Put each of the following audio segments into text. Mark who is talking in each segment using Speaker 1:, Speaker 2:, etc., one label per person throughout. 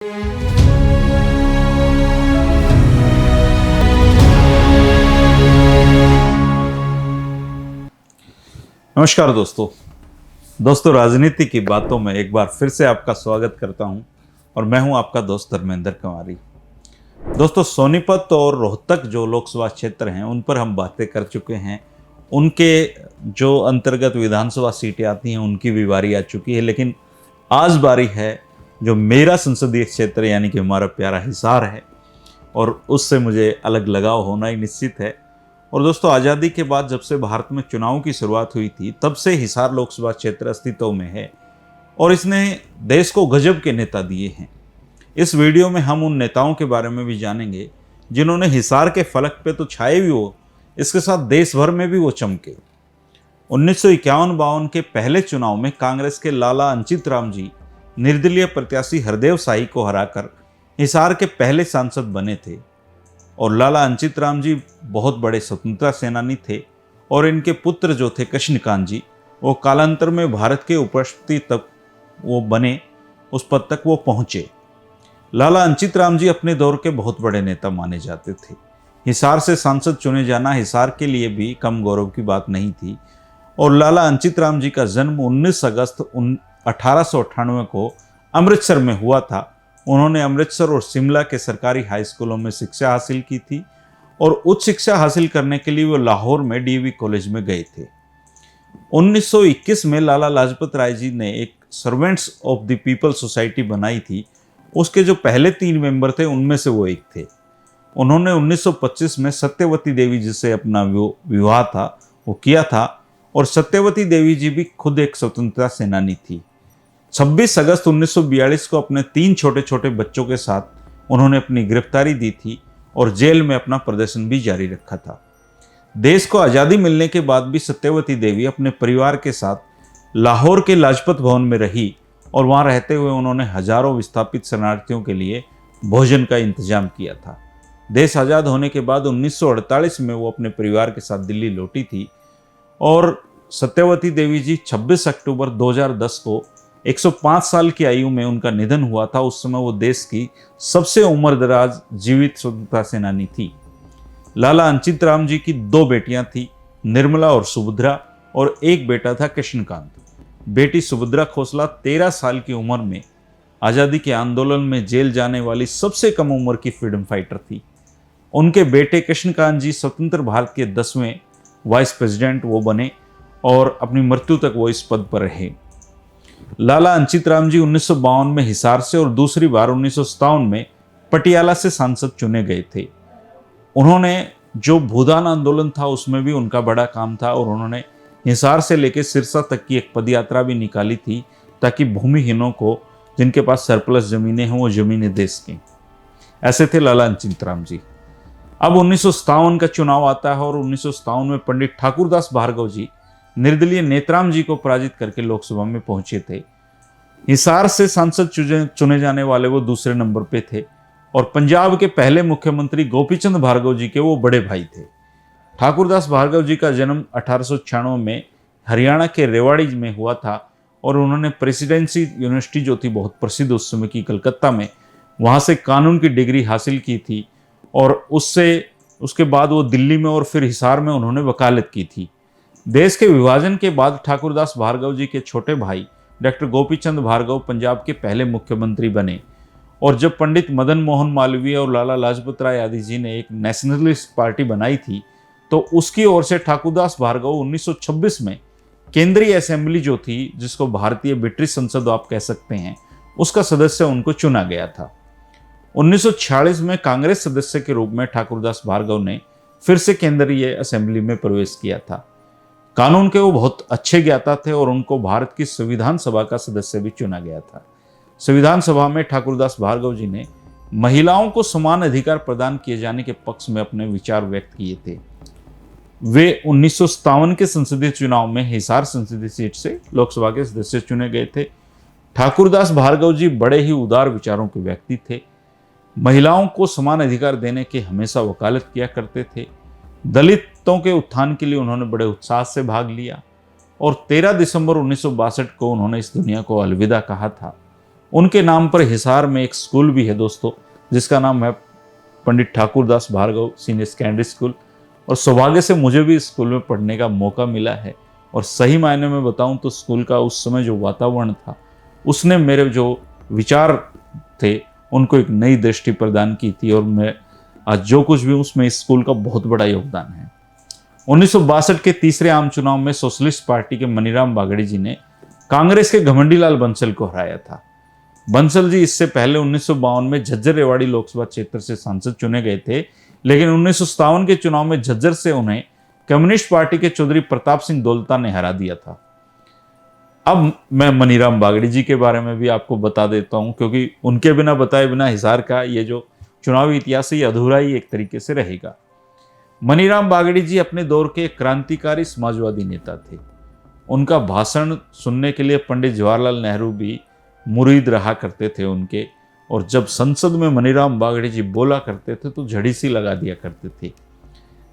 Speaker 1: नमस्कार दोस्तों राजनीति की बातों में एक बार फिर से आपका स्वागत करता हूं और मैं हूं आपका दोस्त धर्मेंद्र कुमारी। दोस्तों, सोनीपत और रोहतक जो लोकसभा क्षेत्र हैं उन पर हम बातें कर चुके हैं। उनके जो अंतर्गत विधानसभा सीटें आती हैं उनकी भी बारी आ चुकी है, लेकिन आज बारी है जो मेरा संसदीय क्षेत्र यानी कि हमारा प्यारा हिसार है, और उससे मुझे अलग लगाव होना ही निश्चित है। और दोस्तों, आज़ादी के बाद जब से भारत में चुनाव की शुरुआत हुई थी तब से हिसार लोकसभा क्षेत्र अस्तित्व में है और इसने देश को गजब के नेता दिए हैं। इस वीडियो में हम उन नेताओं के बारे में भी जानेंगे जिन्होंने हिसार के फलक पे तो छाए भी हो, इसके साथ देश भर में भी वो चमके। 1951-52 के पहले चुनाव में कांग्रेस के लाला अंचित राम जी निर्दलीय प्रत्याशी हरदेव शाही को हराकर हिसार के पहले सांसद बने थे। और लाला अंचित राम जी बहुत बड़े स्वतंत्रता सेनानी थे और इनके पुत्र जो थे कृष्णकांत जी, वो कालांतर में भारत के उपराष्ट्रपति तक वो बने, उस पद तक वो पहुंचे। लाला अंचित राम जी अपने दौर के बहुत बड़े नेता माने जाते थे। हिसार से सांसद चुने जाना हिसार के लिए भी कम गौरव की बात नहीं थी। और लाला अंचित राम जी का जन्म 19 अगस्त 1898 को अमृतसर में हुआ था। उन्होंने अमृतसर और शिमला के सरकारी हाई स्कूलों में शिक्षा हासिल की थी और उच्च शिक्षा हासिल करने के लिए वो लाहौर में डीएवी कॉलेज में गए थे। 1921 में लाला लाजपत राय जी ने एक servants of the people society बनाई थी। उसके जो पहले 3 मेंबर थे उनमें से वो एक थे। उन्होंने 1925 में सत्यवती देवी जी से अपना विवाह था वो किया था, और सत्यवती देवी जी भी खुद एक स्वतंत्रता सेनानी थी। 26 अगस्त 1942 को अपने 3 छोटे छोटे बच्चों के साथ उन्होंने अपनी गिरफ्तारी दी थी और जेल में अपना प्रदर्शन भी जारी रखा था। देश को आज़ादी मिलने के बाद भी सत्यवती देवी अपने परिवार के साथ लाहौर के लाजपत भवन में रही और वहां रहते हुए उन्होंने हजारों विस्थापित शरणार्थियों के लिए भोजन का इंतजाम किया था। देश आज़ाद होने के बाद 1948 में वो अपने परिवार के साथ दिल्ली लौटी थी और सत्यवती देवी जी 26 अक्टूबर 2010 को 105 साल की आयु में उनका निधन हुआ था। उस समय वो देश की सबसे उम्रदराज जीवित स्वतंत्रता सेनानी थी। लाला अंचित राम जी की 2 बेटियां थी, निर्मला और सुभद्रा, और एक बेटा था कृष्णकांत। बेटी सुभद्रा खोसला 13 साल की उम्र में आज़ादी के आंदोलन में जेल जाने वाली सबसे कम उम्र की फ्रीडम फाइटर थी। उनके बेटे कृष्णकांत जी स्वतंत्र भारत के 10वें वाइस प्रेसिडेंट वो बने और अपनी मृत्यु तक वो इस पद पर रहे। लाला अंचित राम जी 1952 में हिसार से और दूसरी बार 1957 में पटियाला से सांसद चुने गए थे। उन्होंने जो भूदान आंदोलन था उसमें भी उनका बड़ा काम था और उन्होंने हिसार से लेकर सिरसा तक की एक पदयात्रा भी निकाली थी ताकि भूमिहीनों को, जिनके पास सरप्लस जमीनें हैं, वो जमीनें दे सकें। ऐसे थे लाला अंचित राम जी। अब 1957 का चुनाव आता है और 1957 में पंडित ठाकुरदास भार्गव जी निर्दलीय नेतराम जी को पराजित करके लोकसभा में पहुंचे थे। हिसार से सांसद चुने जाने वाले वो दूसरे नंबर पे थे और पंजाब के पहले मुख्यमंत्री गोपीचंद भार्गव जी के वो बड़े भाई थे। ठाकुरदास भार्गव जी का जन्म 1896 में हरियाणा के रेवाड़ी में हुआ था और उन्होंने प्रेसिडेंसी यूनिवर्सिटी जो थी बहुत प्रसिद्ध उस समय की कलकत्ता में, वहाँ से कानून की डिग्री हासिल की थी और उसके बाद वो दिल्ली में और फिर हिसार में उन्होंने वकालत की थी। देश के विभाजन के बाद ठाकुरदास भार्गव जी के छोटे भाई डॉक्टर गोपीचंद भार्गव पंजाब के पहले मुख्यमंत्री बने और जब पंडित मदन मोहन मालवीय और लाला लाजपत राय आदि जी ने एक नेशनलिस्ट पार्टी बनाई थी तो उसकी ओर से ठाकुरदास भार्गव 1926 में केंद्रीय असेंबली जो थी, जिसको भारतीय ब्रिटिश संसद आप कह सकते हैं, उसका सदस्य उनको चुना गया था। 1946 में कांग्रेस सदस्य के रूप में ठाकुरदास भार्गव ने फिर से केंद्रीय असेंबली में प्रवेश किया था। कानून के वो बहुत अच्छे ज्ञाता थे और उनको भारत की संविधान सभा का सदस्य भी चुना गया था। संविधान सभा में ठाकुरदास भार्गव जी ने महिलाओं को समान अधिकार प्रदान किए जाने के पक्ष में अपने विचार व्यक्त किए थे। वे 1957 के संसदीय चुनाव में हिसार संसदीय सीट से लोकसभा के सदस्य चुने गए थे। ठाकुरदास भार्गव जी बड़े ही उदार विचारों के व्यक्ति थे। महिलाओं को समान अधिकार देने की हमेशा वकालत किया करते थे। दलितों के उत्थान के लिए उन्होंने बड़े उत्साह से भाग लिया और 13 दिसंबर 1962 को उन्होंने इस दुनिया को अलविदा कहा था। उनके नाम पर हिसार में एक स्कूल भी है दोस्तों, जिसका नाम है Pandit Thakurdas Bhargava senior secondary school. और सौभाग्य से मुझे भी स्कूल में पढ़ने का मौका मिला है। और सही मायने में बताऊं तो स्कूल का उस समय जो वातावरण था, उसने मेरे जो विचार थे उनको एक नई दृष्टि प्रदान की थी। और मैं आज जो कुछ भी उसमें इस स्कूल का बहुत बड़ा योगदान है। 1962 के तीसरे आम चुनाव में सोशलिस्ट पार्टी के मनीराम बागड़ी जी ने कांग्रेस के घमंडीलाल बंसल को हराया था। बंसल जी इससे पहले 1952 में झज्जर रेवाड़ी लोकसभा क्षेत्र से सांसद चुने गए थे, लेकिन 1957 के चुनाव में झज्जर से उन्हें कम्युनिस्ट पार्टी के चौधरी प्रताप सिंह दौलता ने हरा दिया था। अब मैं मनीराम बागड़ी जी के बारे में भी आपको बता देता हूं, क्योंकि उनके बिना बताए बिना हिसार का ये जो चुनावी इतिहास है ये अधूरा ही एक तरीके से रहेगा। मनीराम बागड़ी जी अपने दौर के क्रांतिकारी समाजवादी नेता थे। उनका भाषण सुनने के लिए पंडित जवाहरलाल नेहरू भी मुरीद रहा करते थे उनके। और जब संसद में मनीराम बागड़ी जी बोला करते थे तो झड़ी सी लगा दिया करते थे।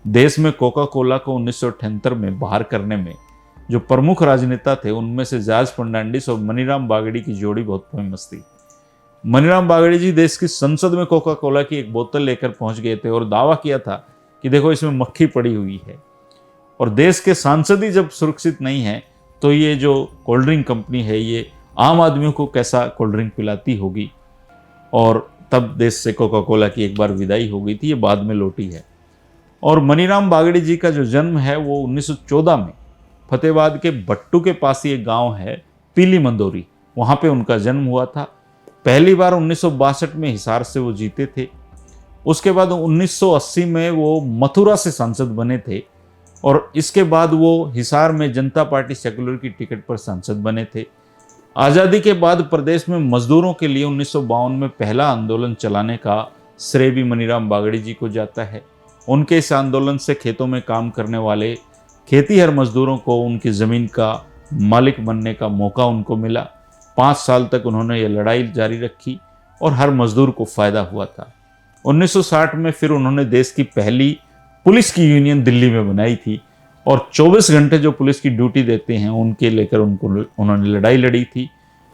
Speaker 1: देश में कोका कोला को 1978 में बाहर करने में जो प्रमुख राजनेता थे उनमें से जॉर्ज फर्नांडिस और मनीराम बागड़ी की जोड़ी बहुत फेमस थी। मनीराम बागड़ी जी देश की संसद में कोका कोला की एक बोतल लेकर पहुंच गए थे और दावा किया था कि देखो इसमें मक्खी पड़ी हुई है। और देश के सांसद ही जब सुरक्षित नहीं है तो ये जो कोल्ड ड्रिंक कंपनी है ये आम आदमियों को कैसा कोल्ड ड्रिंक पिलाती होगी। और तब देश से कोका कोला की एक बार विदाई हो गई थी, ये बाद में लौटी है। और मनीराम बागड़ी जी का जो जन्म है वो 1914 में फतेहाबाद के भट्टू के पास ही एक गांव है पीली मंदोरी, वहां पे उनका जन्म हुआ था। पहली बार 1962 में हिसार से वो जीते थे। उसके बाद 1980 में वो मथुरा से सांसद बने थे। और इसके बाद वो हिसार में जनता पार्टी सेकुलर की टिकट पर सांसद बने थे। आज़ादी के बाद प्रदेश में मजदूरों के लिए 1952 में पहला आंदोलन चलाने का श्रेय भी मनीराम बागड़ी जी को जाता है। उनके इस आंदोलन से खेतों में काम करने वाले खेतीहर मजदूरों को उनकी ज़मीन का मालिक बनने का मौका उनको मिला। 5 साल तक उन्होंने ये लड़ाई जारी रखी और हर मजदूर को फ़ायदा हुआ था। 1960 में फिर उन्होंने देश की पहली पुलिस की यूनियन दिल्ली में बनाई थी और 24 घंटे जो पुलिस की ड्यूटी देते हैं उनके लेकर उन्होंने लड़ाई लड़ी थी।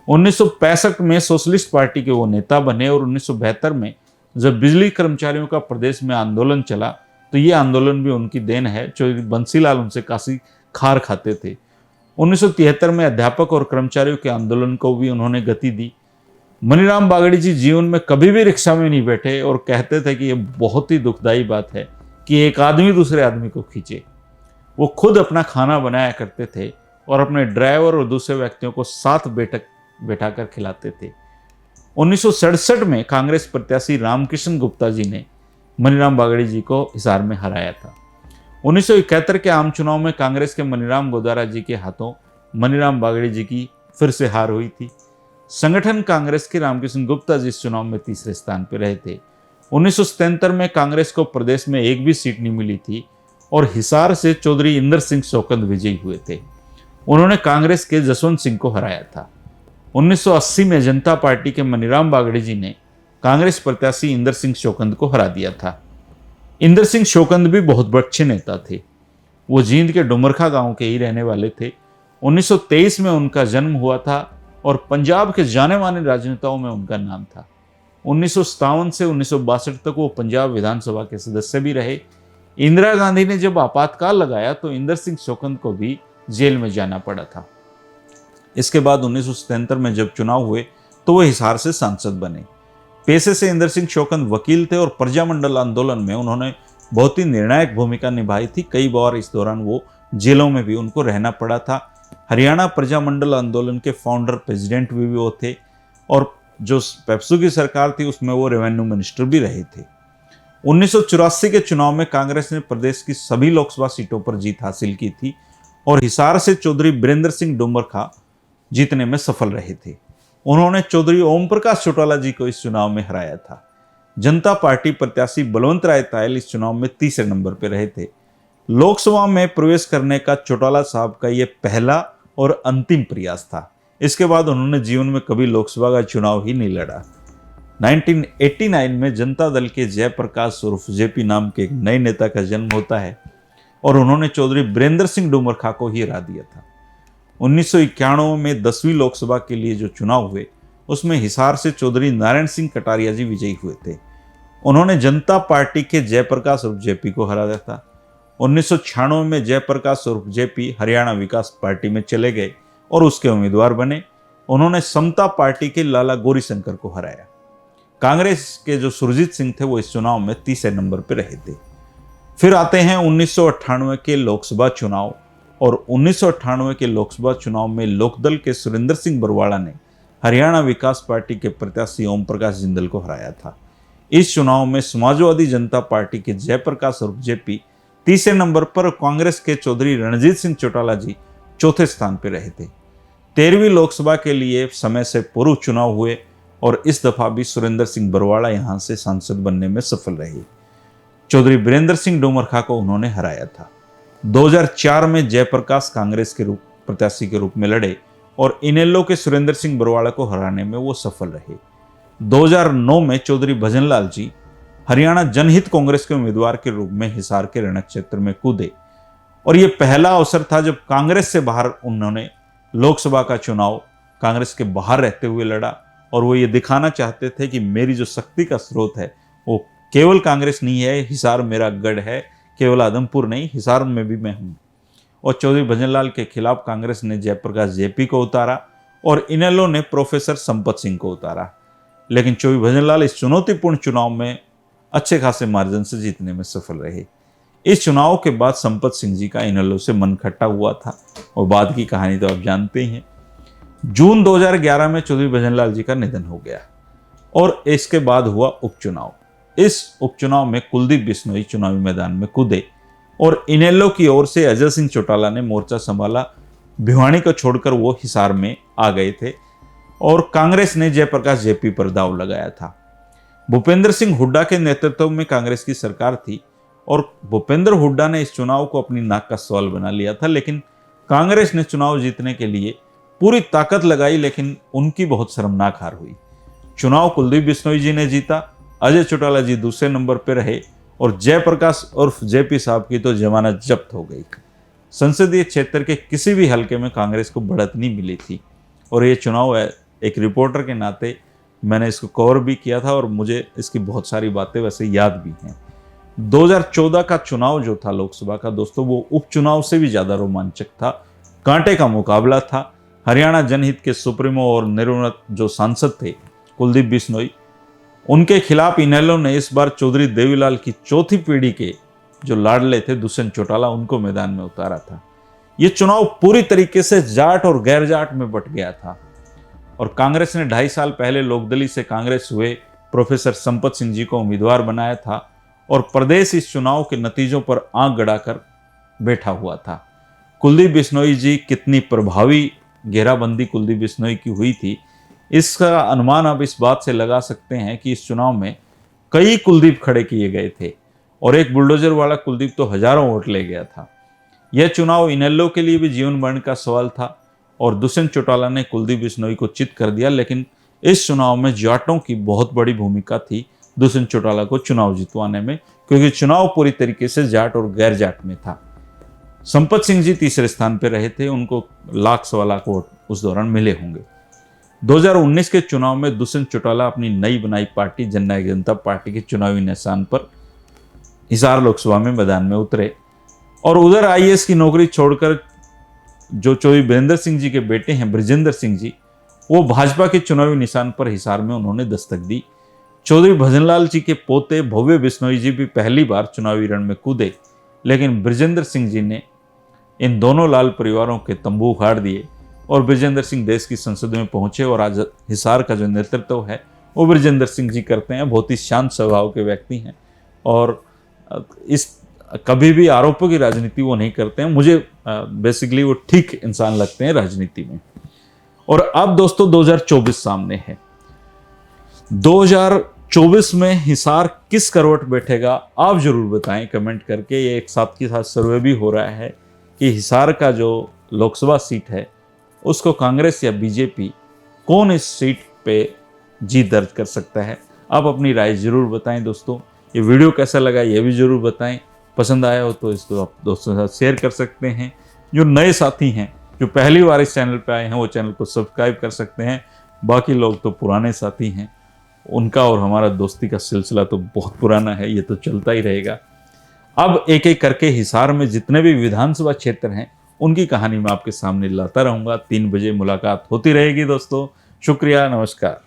Speaker 1: 1965 में सोशलिस्ट पार्टी के वो नेता बने और 1972 में जब बिजली कर्मचारियों का प्रदेश में आंदोलन चला तो ये आंदोलन भी उनकी देन है। चौधरी बंसीलाल उनसे काफ़ी खार खाते थे। 1973 में अध्यापक और कर्मचारियों के आंदोलन को भी उन्होंने गति दी। मनीराम बागड़ी जी जीवन में कभी भी रिक्शा में नहीं बैठे और कहते थे कि ये बहुत ही दुखदाई बात है कि एक आदमी दूसरे आदमी को खींचे। वो खुद अपना खाना बनाया करते थे और अपने ड्राइवर और दूसरे व्यक्तियों को साथ बैठाकर खिलाते थे। 1967 में कांग्रेस प्रत्याशी रामकृष्ण गुप्ता जी ने मनीराम बागड़ी जी को हिसार में हराया था। 1971 के आम चुनाव में कांग्रेस के मनीराम गोदारा जी के हाथों मनीराम बागड़ी जी की फिर से हार हुई थी। संगठन कांग्रेस के रामकृष्ण गुप्ता जी इस चुनाव में तीसरे स्थान पर रहे थे। 1977 में कांग्रेस को प्रदेश में एक भी सीट नहीं मिली थी और हिसार से चौधरी इंदर सिंह शौकंद विजयी हुए थे। उन्होंने कांग्रेस के जसवंत सिंह को हराया था। 1980 में जनता पार्टी के मनीराम बागड़ी जी ने कांग्रेस प्रत्याशी इंदर सिंह शौकंद को हरा दिया था। इंदर सिंह शौकंद भी बहुत अच्छे नेता थे। वो जींद के डुमरखा गांव के ही रहने वाले थे। 1923 में उनका जन्म हुआ था और पंजाब के जाने माने राजनेताओं में उनका नाम था। 1957 से 1962 तक वो पंजाब विधानसभा के सदस्य भी रहे। इंदिरा गांधी ने जब आपातकाल लगाया तो इंदर सिंह शौकंद को भी जेल में जाना पड़ा था। इसके बाद 1977 में जब चुनाव हुए तो वो हिसार से सांसद बने। पेशे से इंदर सिंह शौकंद वकील थे और प्रजामंडल आंदोलन में उन्होंने बहुत ही निर्णायक भूमिका निभाई थी। कई बार इस दौरान वो जेलों में भी उनको रहना पड़ा था। हरियाणा प्रजामंडल आंदोलन के फाउंडर प्रेसिडेंट भी वो थे और जो पेप्सू की सरकार थी उसमें वो रेवेन्यू मिनिस्टर भी रहे थे। 1984 के चुनाव में कांग्रेस ने प्रदेश की सभी लोकसभा सीटों पर जीत हासिल की थी और हिसार से चौधरी बीरेंद्र सिंह डुमरखा जीतने में सफल रहे थे। उन्होंने चौधरी ओम प्रकाश चौटाला जी को इस चुनाव में हराया था। जनता पार्टी प्रत्याशी बलवंत राय तायल इस चुनाव में तीसरे नंबर पर रहे थे। लोकसभा में प्रवेश करने का चौटाला साहब का ये पहला और अंतिम प्रयास था। इसके बाद उन्होंने जीवन में कभी लोकसभा का चुनाव ही नहीं लड़ा। 1989 में जनता दल के जयप्रकाश उर्फ जेपी नाम के एक नए नेता का जन्म होता है और उन्होंने चौधरी बीरेंद्र सिंह डुमरखा को ही हरा दिया था। 1991 में 10वीं लोकसभा के लिए जो चुनाव हुए उसमें हिसार से चौधरी नारायण सिंह कटारिया जी विजयी हुए थे। उन्होंने जनता पार्टी के जयप्रकाश उर्फ जेपी को हराया था। 1996 में जयप्रकाश उर्फ जेपी हरियाणा विकास पार्टी में चले गए और उसके उम्मीदवार बने। उन्होंने समता पार्टी के लाला गौरीशंकर को हराया। कांग्रेस के जो सुरजीत सिंह थे वो इस चुनाव में तीसरे नंबर पर रहे थे। फिर आते हैं 1998 के लोकसभा चुनाव, और 1998 के लोकसभा चुनाव में लोकदल के सुरेंद्र सिंह बरवाड़ा ने हरियाणा विकास पार्टी के प्रत्याशी ओम प्रकाश जिंदल को हराया था। इस चुनाव में समाजवादी जनता पार्टी के जयप्रकाश उर्फ जेपी तीसरे नंबर पर, कांग्रेस के चौधरी रणजीत सिंह चौटाला जी चौथे स्थान पर रहे थे। 13वीं लोकसभा के लिए समय से पूर्व चुनाव हुए और इस दफा भी सुरेंद्र सिंह बरवाड़ा यहां से सांसद बनने में सफल रहे। चौधरी बीरेंद्र सिंह डोमरखा को उन्होंने हराया था। 2004 में जयप्रकाश कांग्रेस के प्रत्याशी के रूप में लड़े और इनेलो के सुरेंद्र सिंह बरवाड़ा को हराने में वो सफल रहे। 2009 में चौधरी भजनलाल जी हरियाणा जनहित कांग्रेस के उम्मीदवार के रूप में हिसार के रण क्षेत्र में कूदे, और यह पहला अवसर था जब कांग्रेस से बाहर उन्होंने लोकसभा का चुनाव कांग्रेस के बाहर रहते हुए लड़ा, और वो ये दिखाना चाहते थे कि मेरी जो शक्ति का स्रोत है वो केवल कांग्रेस नहीं है, हिसार मेरा गढ़ है, केवल आदमपुर नहीं, हिसार में भी मैं हूँ। और चौधरी भजनलाल के खिलाफ कांग्रेस ने जयप्रकाश जेपी को उतारा और इनेलो ने प्रोफेसर संपत सिंह को उतारा, लेकिन चौधरी भजनलाल इस चुनौतीपूर्ण चुनाव में अच्छे खासे मार्जिन से जीतने में सफल रहे। इस चुनाव के बाद संपत सिंह जी का इनेलो से मन खट्टा हुआ था, और बाद की कहानी तो आप जानते ही हैं। जून 2011 में चौधरी भजनलाल जी का निधन हो गया और इसके बाद हुआ उपचुनाव। इस उपचुनाव में कुलदीप बिश्नोई चुनावी मैदान में कूदे और इनेलो की ओर से अजय सिंह चौटाला ने मोर्चा संभाला। भिवानी को छोड़कर वो हिसार में आ गए थे और कांग्रेस ने जयप्रकाश जेपी पर दांव लगाया था। भूपेंद्र सिंह हुड्डा के नेतृत्व में कांग्रेस की सरकार थी और भूपेंद्र हुड्डा ने इस चुनाव को अपनी नाक का सवाल बना लिया था, लेकिन कांग्रेस ने चुनाव जीतने के लिए पूरी ताकत लगाई, लेकिन उनकी बहुत शर्मनाक हार हुई। चुनाव कुलदीप बिश्नोई जी ने जीता, अजय चौटाला जी दूसरे नंबर पर रहे और जयप्रकाश उर्फ जेपी साहब की तो जमानत जब्त हो गई। संसदीय क्षेत्र के किसी भी हलके में कांग्रेस को बढ़त नहीं मिली थी, और ये चुनाव एक रिपोर्टर के नाते मैंने इसको कवर भी किया था और मुझे इसकी बहुत सारी बातें वैसे याद भी हैं। 2014 का चुनाव जो था लोकसभा का दोस्तों, वो उपचुनाव से भी ज़्यादा रोमांचक था। कांटे का मुकाबला था। हरियाणा जनहित के सुप्रीमो और निर्विरोध जो सांसद थे कुलदीप बिश्नोई, उनके खिलाफ इनेलो ने इस बार चौधरी देवीलाल की चौथी पीढ़ी के जो लाडले थे दुष्यंत चौटाला, उनको मैदान में उतारा था। ये चुनाव पूरी तरीके से जाट और गैर जाट में बट गया था और कांग्रेस ने 2.5 साल पहले लोकदली से कांग्रेस हुए प्रोफेसर संपत सिंह जी को उम्मीदवार बनाया था और प्रदेश इस चुनाव के नतीजों पर आंख गड़ाकर बैठा हुआ था। कुलदीप बिश्नोई जी कितनी प्रभावी घेराबंदी कुलदीप बिश्नोई की हुई थी, इसका अनुमान आप इस बात से लगा सकते हैं कि इस चुनाव में कई कुलदीप खड़े किए गए थे और एक बुलडोजर वाला कुलदीप तो हजारों वोट ले गया था। यह चुनाव इनेलो के लिए भी जीवन मरण का सवाल था और दुष्यंत चौटाला ने कुलदीप बिश्नोई को चित कर दिया, लेकिन इस चुनाव में जाटों की बहुत बड़ी भूमिका थी दुष्यंत चौटाला को चुनाव जितवाने में, क्योंकि चुनाव पूरी तरीके से जाट और गैर जाट में था। संपत सिंह जी तीसरे स्थान पर रहे थे, उनको लाख सवा लाख वोट उस दौरान मिले होंगे। 2019 के चुनाव में दुष्यंत चौटाला अपनी नई बनाई पार्टी जननायक जनता पार्टी के चुनावी निशान पर हिसार लोकसभा में मैदान में उतरे और उधर आईएएस की नौकरी छोड़कर जो चौधरी बीरेंद्र सिंह जी के बेटे हैं ब्रिजेंद्र सिंह जी, वो भाजपा के चुनावी निशान पर हिसार में उन्होंने दस्तक दी। चौधरी भजनलाल जी के पोते भव्य बिश्नोई जी भी पहली बार चुनावी रण में कूदे, लेकिन ब्रिजेंद्र सिंह जी ने इन दोनों लाल परिवारों के तंबू उखाड़ दिए और ब्रिजेंद्र सिंह देश की संसद में पहुंचे और आज हिसार का जो नेतृत्व है वो ब्रिजेंद्र सिंह जी करते हैं। बहुत ही शांत स्वभाव के व्यक्ति हैं और इस कभी भी आरोपों की राजनीति वो नहीं करते हैं। मुझे बेसिकली वो ठीक इंसान लगते हैं राजनीति में। और अब दोस्तों 2024 सामने है। 2024 में हिसार किस करवट बैठेगा आप जरूर बताएं कमेंट करके। ये एक साथ के साथ सर्वे भी हो रहा है कि हिसार का जो लोकसभा सीट है उसको कांग्रेस या बीजेपी कौन इस सीट पे जीत दर्ज कर सकता है। आप अपनी राय जरूर बताएं दोस्तों। ये वीडियो कैसा लगा ये भी जरूर बताएं। पसंद आया हो तो इसको आप दोस्तों के साथ शेयर कर सकते हैं। जो नए साथी हैं जो पहली बार इस चैनल पे आए हैं वो चैनल को सब्सक्राइब कर सकते हैं। बाकी लोग तो पुराने साथी हैं, उनका और हमारा दोस्ती का सिलसिला तो बहुत पुराना है, ये तो चलता ही रहेगा। अब एक एक करके हिसार में जितने भी विधानसभा क्षेत्र हैं उनकी कहानी मैं आपके सामने लाता रहूंगा। 3 बजे मुलाकात होती रहेगी दोस्तों। शुक्रिया, नमस्कार।